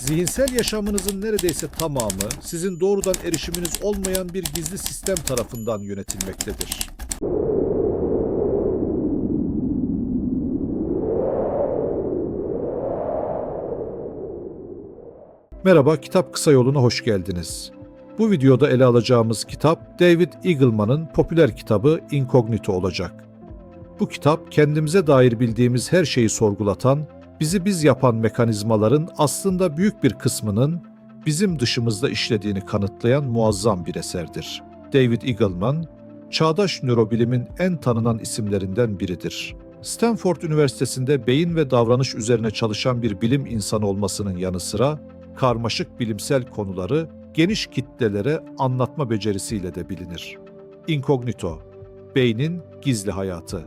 Zihinsel yaşamınızın neredeyse tamamı sizin doğrudan erişiminiz olmayan bir gizli sistem tarafından yönetilmektedir. Merhaba, Kitap Kısa Yolu'na hoş geldiniz. Bu videoda ele alacağımız kitap David Eagleman'ın popüler kitabı Incognito olacak. Bu kitap kendimize dair bildiğimiz her şeyi sorgulatan, bizi biz yapan mekanizmaların aslında büyük bir kısmının bizim dışımızda işlediğini kanıtlayan muazzam bir eserdir. David Eagleman, çağdaş nörobilimin en tanınan isimlerinden biridir. Stanford Üniversitesi'nde beyin ve davranış üzerine çalışan bir bilim insanı olmasının yanı sıra, karmaşık bilimsel konuları geniş kitlelere anlatma becerisiyle de bilinir. Incognito, Beynin Gizli Hayatı.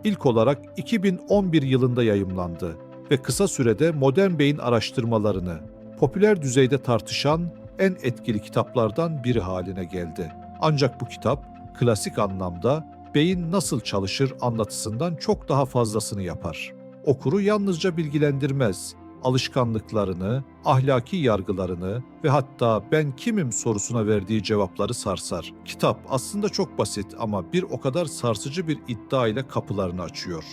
İlk olarak 2011 yılında yayımlandı ve kısa sürede modern beyin araştırmalarını popüler düzeyde tartışan en etkili kitaplardan biri haline geldi. Ancak bu kitap klasik anlamda beyin nasıl çalışır anlatısından çok daha fazlasını yapar. Okuru yalnızca bilgilendirmez, alışkanlıklarını, ahlaki yargılarını ve hatta ben kimim sorusuna verdiği cevapları sarsar. Kitap aslında çok basit ama bir o kadar sarsıcı bir iddia ile kapılarını açıyor.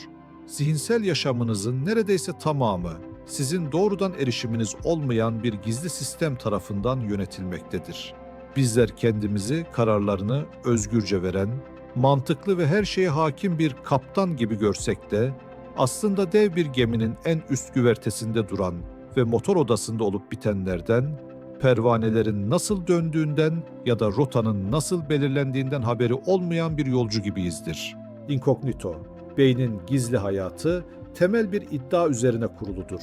Zihinsel yaşamınızın neredeyse tamamı sizin doğrudan erişiminiz olmayan bir gizli sistem tarafından yönetilmektedir. Bizler kendimizi, kararlarını özgürce veren, mantıklı ve her şeye hakim bir kaptan gibi görsek de, aslında dev bir geminin en üst güvertesinde duran ve motor odasında olup bitenlerden, pervanelerin nasıl döndüğünden ya da rotanın nasıl belirlendiğinden haberi olmayan bir yolcu gibiyizdir. Incognito, Beynin Gizli Hayatı, temel bir iddia üzerine kuruludur.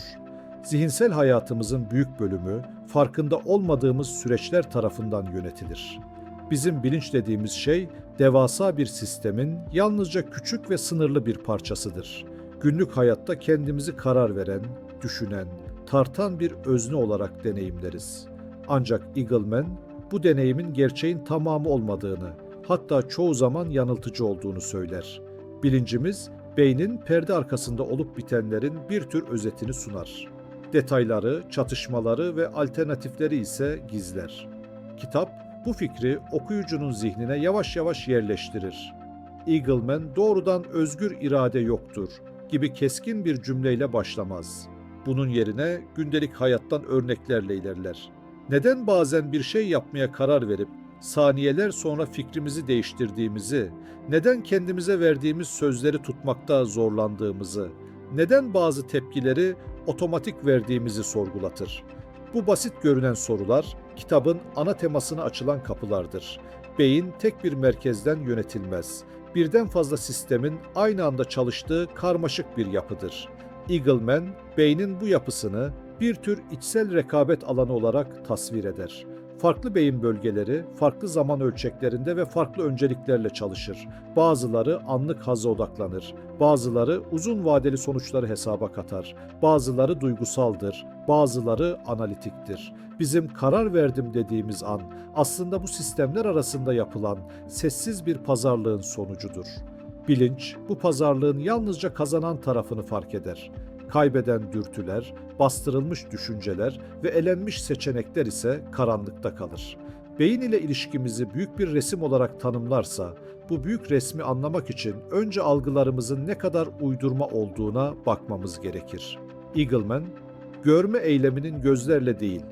Zihinsel hayatımızın büyük bölümü, farkında olmadığımız süreçler tarafından yönetilir. Bizim bilinç dediğimiz şey, devasa bir sistemin yalnızca küçük ve sınırlı bir parçasıdır. Günlük hayatta kendimizi karar veren, düşünen, tartan bir özne olarak deneyimleriz. Ancak Eagleman, bu deneyimin gerçeğin tamamı olmadığını, hatta çoğu zaman yanıltıcı olduğunu söyler. Bilincimiz, beynin perde arkasında olup bitenlerin bir tür özetini sunar. Detayları, çatışmaları ve alternatifleri ise gizler. Kitap, bu fikri okuyucunun zihnine yavaş yavaş yerleştirir. Eagleman doğrudan özgür irade yoktur gibi keskin bir cümleyle başlamaz. Bunun yerine gündelik hayattan örneklerle ilerler. Neden bazen bir şey yapmaya karar verip saniyeler sonra fikrimizi değiştirdiğimizi, neden kendimize verdiğimiz sözleri tutmakta zorlandığımızı, neden bazı tepkileri otomatik verdiğimizi sorgulatır. Bu basit görünen sorular, kitabın ana temasına açılan kapılardır. Beyin tek bir merkezden yönetilmez. Birden fazla sistemin aynı anda çalıştığı karmaşık bir yapıdır. Eagleman, beynin bu yapısını bir tür içsel rekabet alanı olarak tasvir eder. Farklı beyin bölgeleri, farklı zaman ölçeklerinde ve farklı önceliklerle çalışır. Bazıları anlık hazza odaklanır, bazıları uzun vadeli sonuçları hesaba katar, bazıları duygusaldır, bazıları analitiktir. Bizim karar verdim dediğimiz an, aslında bu sistemler arasında yapılan sessiz bir pazarlığın sonucudur. Bilinç, bu pazarlığın yalnızca kazanan tarafını fark eder. Kaybeden dürtüler, bastırılmış düşünceler ve elenmiş seçenekler ise karanlıkta kalır. Beyin ile ilişkimizi büyük bir resim olarak tanımlarsa, bu büyük resmi anlamak için önce algılarımızın ne kadar uydurma olduğuna bakmamız gerekir. Eagleman, görme eyleminin gözlerle değil,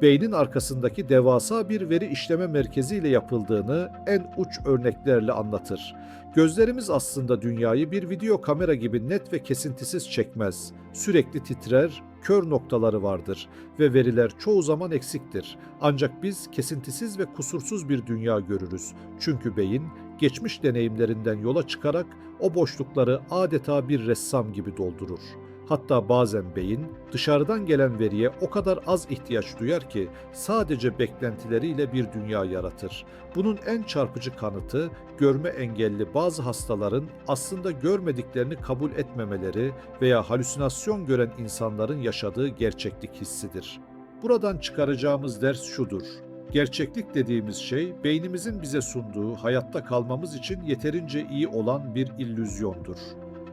beynin arkasındaki devasa bir veri işleme merkeziyle yapıldığını en uç örneklerle anlatır. Gözlerimiz aslında dünyayı bir video kamera gibi net ve kesintisiz çekmez. Sürekli titrer, kör noktaları vardır ve veriler çoğu zaman eksiktir. Ancak biz kesintisiz ve kusursuz bir dünya görürüz. Çünkü beyin, geçmiş deneyimlerinden yola çıkarak o boşlukları adeta bir ressam gibi doldurur. Hatta bazen beyin dışarıdan gelen veriye o kadar az ihtiyaç duyar ki sadece beklentileriyle bir dünya yaratır. Bunun en çarpıcı kanıtı görme engelli bazı hastaların aslında görmediklerini kabul etmemeleri veya halüsinasyon gören insanların yaşadığı gerçeklik hissidir. Buradan çıkaracağımız ders şudur: gerçeklik dediğimiz şey beynimizin bize sunduğu hayatta kalmamız için yeterince iyi olan bir illüzyondur.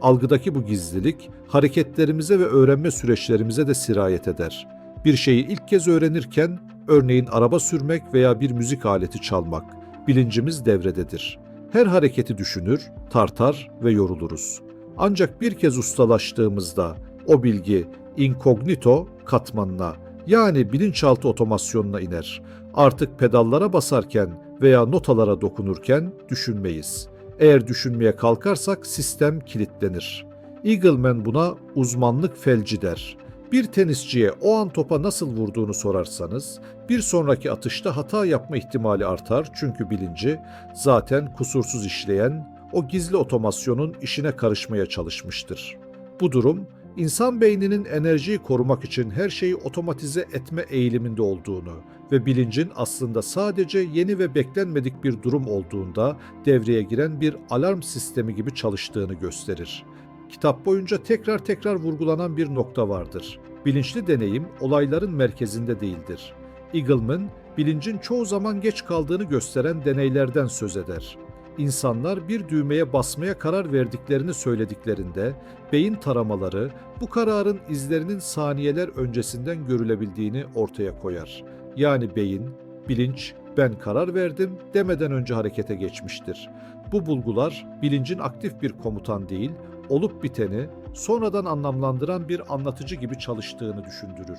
Algıdaki bu gizlilik hareketlerimize ve öğrenme süreçlerimize de sirayet eder. Bir şeyi ilk kez öğrenirken, örneğin araba sürmek veya bir müzik aleti çalmak, bilincimiz devrededir. Her hareketi düşünür, tartar ve yoruluruz. Ancak bir kez ustalaştığımızda o bilgi inkognito katmanına, yani bilinçaltı otomasyonuna iner. Artık pedallara basarken veya notalara dokunurken düşünmeyiz. Eğer düşünmeye kalkarsak sistem kilitlenir. Eagleman buna uzmanlık felci der. Bir tenisçiye o an topa nasıl vurduğunu sorarsanız, bir sonraki atışta hata yapma ihtimali artar, çünkü bilinci zaten kusursuz işleyen o gizli otomasyonun işine karışmaya çalışmıştır. Bu durum, İnsan beyninin enerjiyi korumak için her şeyi otomatize etme eğiliminde olduğunu ve bilincin aslında sadece yeni ve beklenmedik bir durum olduğunda devreye giren bir alarm sistemi gibi çalıştığını gösterir. Kitap boyunca tekrar vurgulanan bir nokta vardır. Bilinçli deneyim olayların merkezinde değildir. Eagleman, bilincin çoğu zaman geç kaldığını gösteren deneylerden söz eder. İnsanlar bir düğmeye basmaya karar verdiklerini söylediklerinde, beyin taramaları bu kararın izlerinin saniyeler öncesinden görülebildiğini ortaya koyar. Yani beyin, bilinç, ben karar verdim demeden önce harekete geçmiştir. Bu bulgular bilincin aktif bir komutan değil, olup biteni sonradan anlamlandıran bir anlatıcı gibi çalıştığını düşündürür.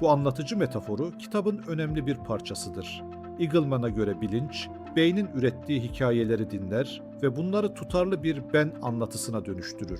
Bu anlatıcı metaforu kitabın önemli bir parçasıdır. Eagleman'a göre bilinç, beynin ürettiği hikayeleri dinler ve bunları tutarlı bir ben anlatısına dönüştürür.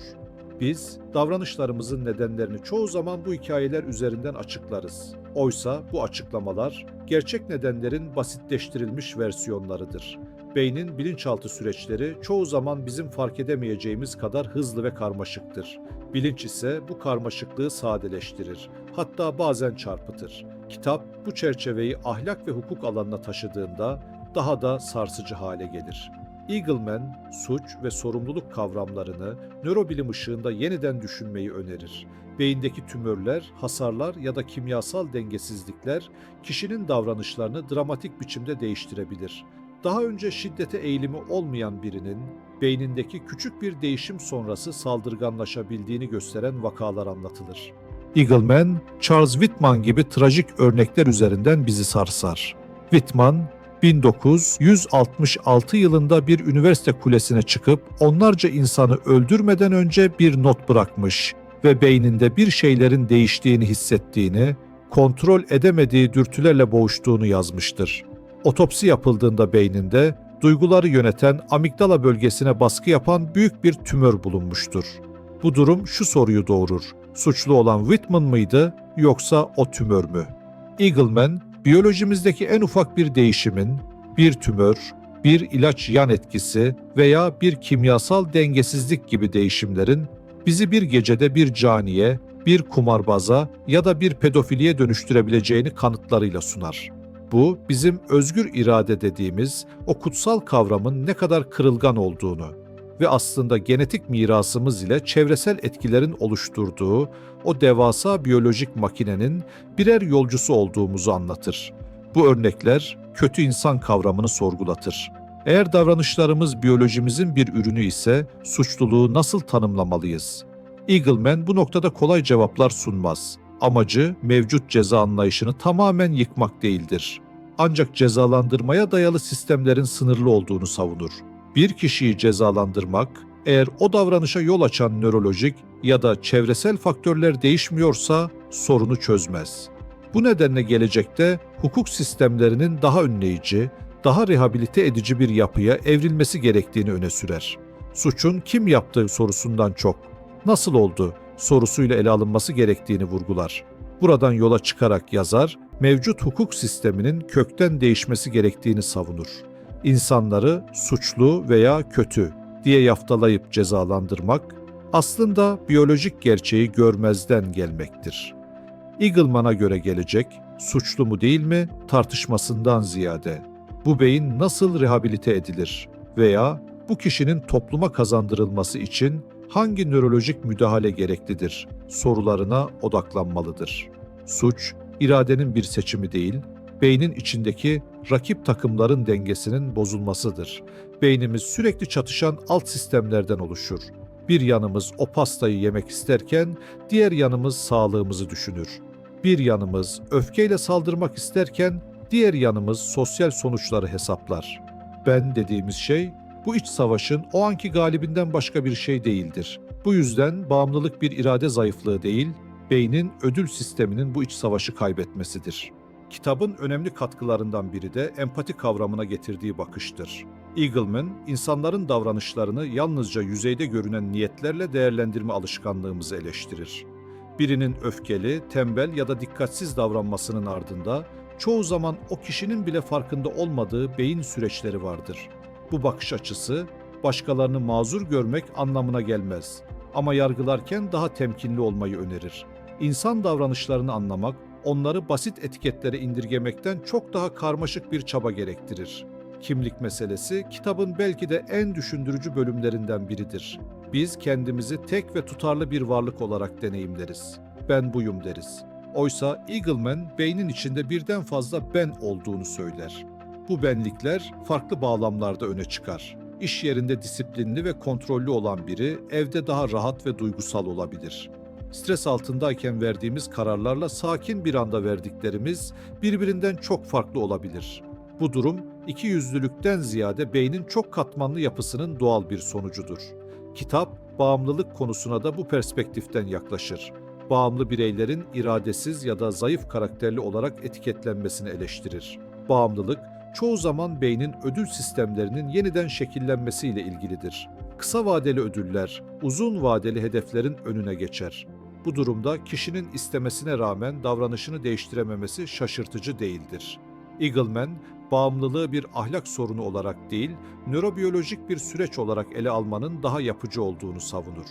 Biz, davranışlarımızın nedenlerini çoğu zaman bu hikayeler üzerinden açıklarız. Oysa bu açıklamalar, gerçek nedenlerin basitleştirilmiş versiyonlarıdır. Beynin bilinçaltı süreçleri çoğu zaman bizim fark edemeyeceğimiz kadar hızlı ve karmaşıktır. Bilinç ise bu karmaşıklığı sadeleştirir, hatta bazen çarpıtır. Kitap bu çerçeveyi ahlak ve hukuk alanına taşıdığında daha da sarsıcı hale gelir. Eagleman, suç ve sorumluluk kavramlarını nörobilim ışığında yeniden düşünmeyi önerir. Beyindeki tümörler, hasarlar ya da kimyasal dengesizlikler kişinin davranışlarını dramatik biçimde değiştirebilir. Daha önce şiddete eğilimi olmayan birinin beynindeki küçük bir değişim sonrası saldırganlaşabildiğini gösteren vakalar anlatılır. Eagleman, Charles Whitman gibi trajik örnekler üzerinden bizi sarsar. Whitman, 1966 yılında bir üniversite kulesine çıkıp onlarca insanı öldürmeden önce bir not bırakmış ve beyninde bir şeylerin değiştiğini hissettiğini, kontrol edemediği dürtülerle boğuştuğunu yazmıştır. Otopsi yapıldığında beyninde duyguları yöneten amigdala bölgesine baskı yapan büyük bir tümör bulunmuştur. Bu durum şu soruyu doğurur: suçlu olan Whitman mıydı yoksa o tümör mü? Eagleman, biyolojimizdeki en ufak bir değişimin, bir tümör, bir ilaç yan etkisi veya bir kimyasal dengesizlik gibi değişimlerin bizi bir gecede bir caniye, bir kumarbaza ya da bir pedofiliye dönüştürebileceğini kanıtlarıyla sunar. Bu, bizim özgür irade dediğimiz o kutsal kavramın ne kadar kırılgan olduğunu ve aslında genetik mirasımız ile çevresel etkilerin oluşturduğu o devasa biyolojik makinenin birer yolcusu olduğumuzu anlatır. Bu örnekler kötü insan kavramını sorgulatır. Eğer davranışlarımız biyolojimizin bir ürünü ise suçluluğu nasıl tanımlamalıyız? Eagleman bu noktada kolay cevaplar sunmaz. Amacı mevcut ceza anlayışını tamamen yıkmak değildir. Ancak cezalandırmaya dayalı sistemlerin sınırlı olduğunu savunur. Bir kişiyi cezalandırmak, eğer o davranışa yol açan nörolojik ya da çevresel faktörler değişmiyorsa sorunu çözmez. Bu nedenle gelecekte hukuk sistemlerinin daha önleyici, daha rehabilite edici bir yapıya evrilmesi gerektiğini öne sürer. Suçun kim yaptığı sorusundan çok, nasıl oldu sorusuyla ele alınması gerektiğini vurgular. Buradan yola çıkarak yazar, mevcut hukuk sisteminin kökten değişmesi gerektiğini savunur. İnsanları suçlu veya kötü diye yaftalayıp cezalandırmak, aslında biyolojik gerçeği görmezden gelmektir. Eagleman'a göre gelecek, suçlu mu değil mi tartışmasından ziyade, bu beyin nasıl rehabilite edilir veya bu kişinin topluma kazandırılması için hangi nörolojik müdahale gereklidir sorularına odaklanmalıdır. Suç, iradenin bir seçimi değil, beynin içindeki rakip takımların dengesinin bozulmasıdır. Beynimiz sürekli çatışan alt sistemlerden oluşur. Bir yanımız o pastayı yemek isterken diğer yanımız sağlığımızı düşünür. Bir yanımız öfkeyle saldırmak isterken diğer yanımız sosyal sonuçları hesaplar. Ben dediğimiz şey bu iç savaşın o anki galibinden başka bir şey değildir. Bu yüzden bağımlılık bir irade zayıflığı değil, beynin ödül sisteminin bu iç savaşı kaybetmesidir. Kitabın önemli katkılarından biri de empati kavramına getirdiği bakıştır. Eagleman, insanların davranışlarını yalnızca yüzeyde görünen niyetlerle değerlendirme alışkanlığımızı eleştirir. Birinin öfkeli, tembel ya da dikkatsiz davranmasının ardında çoğu zaman o kişinin bile farkında olmadığı beyin süreçleri vardır. Bu bakış açısı, başkalarını mazur görmek anlamına gelmez ama yargılarken daha temkinli olmayı önerir. İnsan davranışlarını anlamak, onları basit etiketlere indirgemekten çok daha karmaşık bir çaba gerektirir. Kimlik meselesi, kitabın belki de en düşündürücü bölümlerinden biridir. Biz kendimizi tek ve tutarlı bir varlık olarak deneyimleriz. Ben buyum deriz. Oysa Eagleman, beynin içinde birden fazla ben olduğunu söyler. Bu benlikler farklı bağlamlarda öne çıkar. İş yerinde disiplinli ve kontrollü olan biri, evde daha rahat ve duygusal olabilir. Stres altındayken verdiğimiz kararlarla sakin bir anda verdiklerimiz birbirinden çok farklı olabilir. Bu durum, ikiyüzlülükten ziyade beynin çok katmanlı yapısının doğal bir sonucudur. Kitap, bağımlılık konusuna da bu perspektiften yaklaşır. Bağımlı bireylerin iradesiz ya da zayıf karakterli olarak etiketlenmesini eleştirir. Bağımlılık, çoğu zaman beynin ödül sistemlerinin yeniden şekillenmesiyle ilgilidir. Kısa vadeli ödüller, uzun vadeli hedeflerin önüne geçer. Bu durumda kişinin istemesine rağmen davranışını değiştirememesi şaşırtıcı değildir. Eagleman, bağımlılığı bir ahlak sorunu olarak değil, nörobiyolojik bir süreç olarak ele almanın daha yapıcı olduğunu savunur.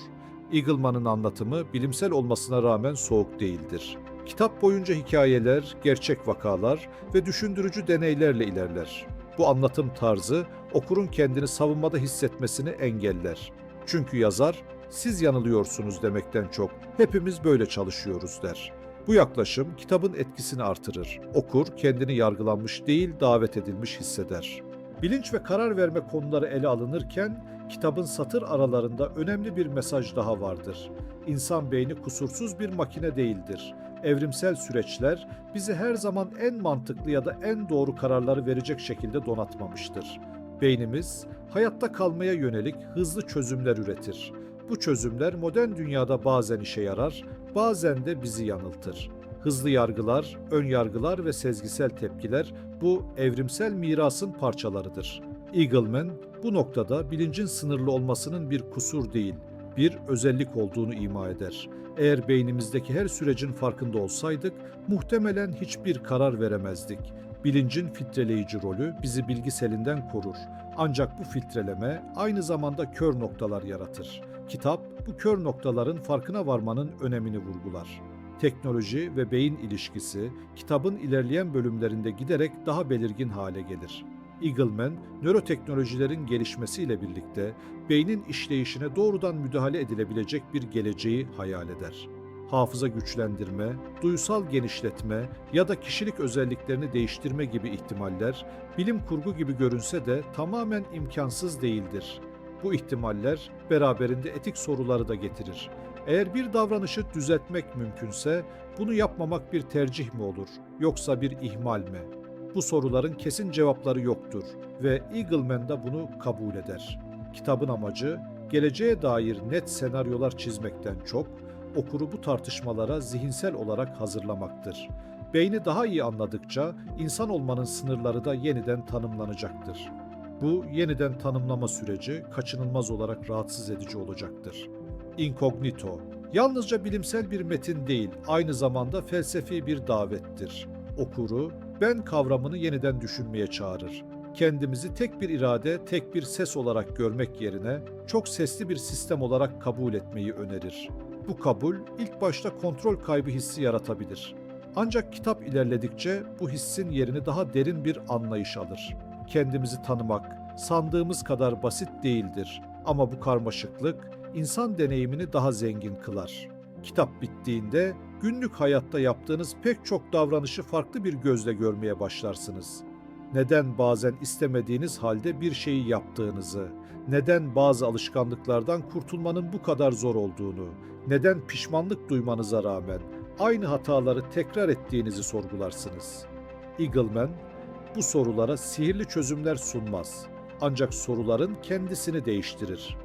Eagleman'ın anlatımı bilimsel olmasına rağmen soğuk değildir. Kitap boyunca hikayeler, gerçek vakalar ve düşündürücü deneylerle ilerler. Bu anlatım tarzı okurun kendini savunmada hissetmesini engeller. Çünkü yazar, siz yanılıyorsunuz demekten çok, hepimiz böyle çalışıyoruz der. Bu yaklaşım kitabın etkisini artırır. Okur kendini yargılanmış değil, davet edilmiş hisseder. Bilinç ve karar verme konuları ele alınırken kitabın satır aralarında önemli bir mesaj daha vardır. İnsan beyni kusursuz bir makine değildir. Evrimsel süreçler bizi her zaman en mantıklı ya da en doğru kararları verecek şekilde donatmamıştır. Beynimiz hayatta kalmaya yönelik hızlı çözümler üretir. Bu çözümler modern dünyada bazen işe yarar, bazen de bizi yanıltır. Hızlı yargılar, ön yargılar ve sezgisel tepkiler bu evrimsel mirasın parçalarıdır. Eagleman bu noktada bilincin sınırlı olmasının bir kusur değil, bir özellik olduğunu ima eder. Eğer beynimizdeki her sürecin farkında olsaydık, muhtemelen hiçbir karar veremezdik. Bilincin filtreleyici rolü bizi bilgi selinden korur. Ancak bu filtreleme aynı zamanda kör noktalar yaratır. Kitap, bu kör noktaların farkına varmanın önemini vurgular. Teknoloji ve beyin ilişkisi, kitabın ilerleyen bölümlerinde giderek daha belirgin hale gelir. Eagleman, nöroteknolojilerin gelişmesiyle birlikte beynin işleyişine doğrudan müdahale edilebilecek bir geleceği hayal eder. Hafıza güçlendirme, duysal genişletme ya da kişilik özelliklerini değiştirme gibi ihtimaller, bilim kurgu gibi görünse de tamamen imkansız değildir. Bu ihtimaller beraberinde etik soruları da getirir. Eğer bir davranışı düzeltmek mümkünse, bunu yapmamak bir tercih mi olur, yoksa bir ihmal mi? Bu soruların kesin cevapları yoktur ve Eagleman da bunu kabul eder. Kitabın amacı, geleceğe dair net senaryolar çizmekten çok, okuru bu tartışmalara zihinsel olarak hazırlamaktır. Beyni daha iyi anladıkça insan olmanın sınırları da yeniden tanımlanacaktır. Bu yeniden tanımlama süreci kaçınılmaz olarak rahatsız edici olacaktır. Incognito, yalnızca bilimsel bir metin değil, aynı zamanda felsefi bir davettir. Okuru, ben kavramını yeniden düşünmeye çağırır. Kendimizi tek bir irade, tek bir ses olarak görmek yerine çok sesli bir sistem olarak kabul etmeyi önerir. Bu kabul ilk başta kontrol kaybı hissi yaratabilir. Ancak kitap ilerledikçe bu hissin yerini daha derin bir anlayış alır. Kendimizi tanımak sandığımız kadar basit değildir ama bu karmaşıklık insan deneyimini daha zengin kılar. Kitap bittiğinde günlük hayatta yaptığınız pek çok davranışı farklı bir gözle görmeye başlarsınız. Neden bazen istemediğiniz halde bir şeyi yaptığınızı, neden bazı alışkanlıklardan kurtulmanın bu kadar zor olduğunu, neden pişmanlık duymanıza rağmen aynı hataları tekrar ettiğinizi sorgularsınız. Eagleman, bu sorulara sihirli çözümler sunmaz. Ancak soruların kendisini değiştirir.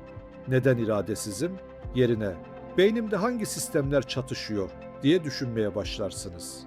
Neden iradesizim? Yerine beynimde hangi sistemler çatışıyor diye düşünmeye başlarsınız.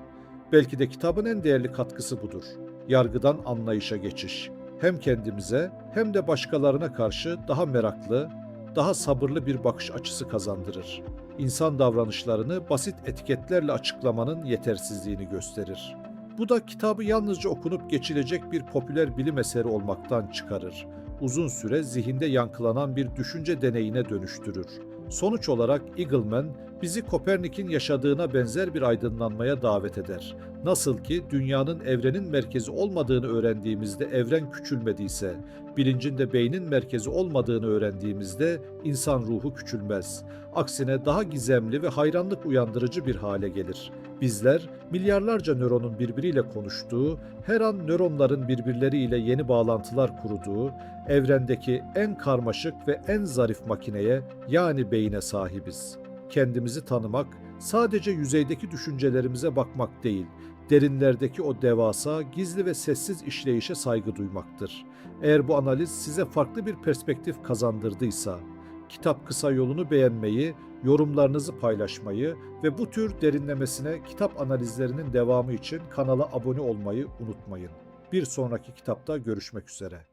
Belki de kitabın en değerli katkısı budur. Yargıdan anlayışa geçiş. Hem kendimize hem de başkalarına karşı daha meraklı, daha sabırlı bir bakış açısı kazandırır. İnsan davranışlarını basit etiketlerle açıklamanın yetersizliğini gösterir. Bu da kitabı yalnızca okunup geçilecek bir popüler bilim eseri olmaktan çıkarır. Uzun süre zihinde yankılanan bir düşünce deneyine dönüştürür. Sonuç olarak Eagleman bizi Kopernik'in yaşadığına benzer bir aydınlanmaya davet eder. Nasıl ki dünyanın evrenin merkezi olmadığını öğrendiğimizde evren küçülmediyse, bilincin de beynin merkezi olmadığını öğrendiğimizde insan ruhu küçülmez. Aksine daha gizemli ve hayranlık uyandırıcı bir hale gelir. Bizler milyarlarca nöronun birbiriyle konuştuğu, her an nöronların birbirleriyle yeni bağlantılar kurduğu, evrendeki en karmaşık ve en zarif makineye yani beyine sahibiz. Kendimizi tanımak, sadece yüzeydeki düşüncelerimize bakmak değil, derinlerdeki o devasa, gizli ve sessiz işleyişe saygı duymaktır. Eğer bu analiz size farklı bir perspektif kazandırdıysa, Kitap Kısa Yolu'nu beğenmeyi, yorumlarınızı paylaşmayı ve bu tür derinlemesine kitap analizlerinin devamı için kanala abone olmayı unutmayın. Bir sonraki kitapta görüşmek üzere.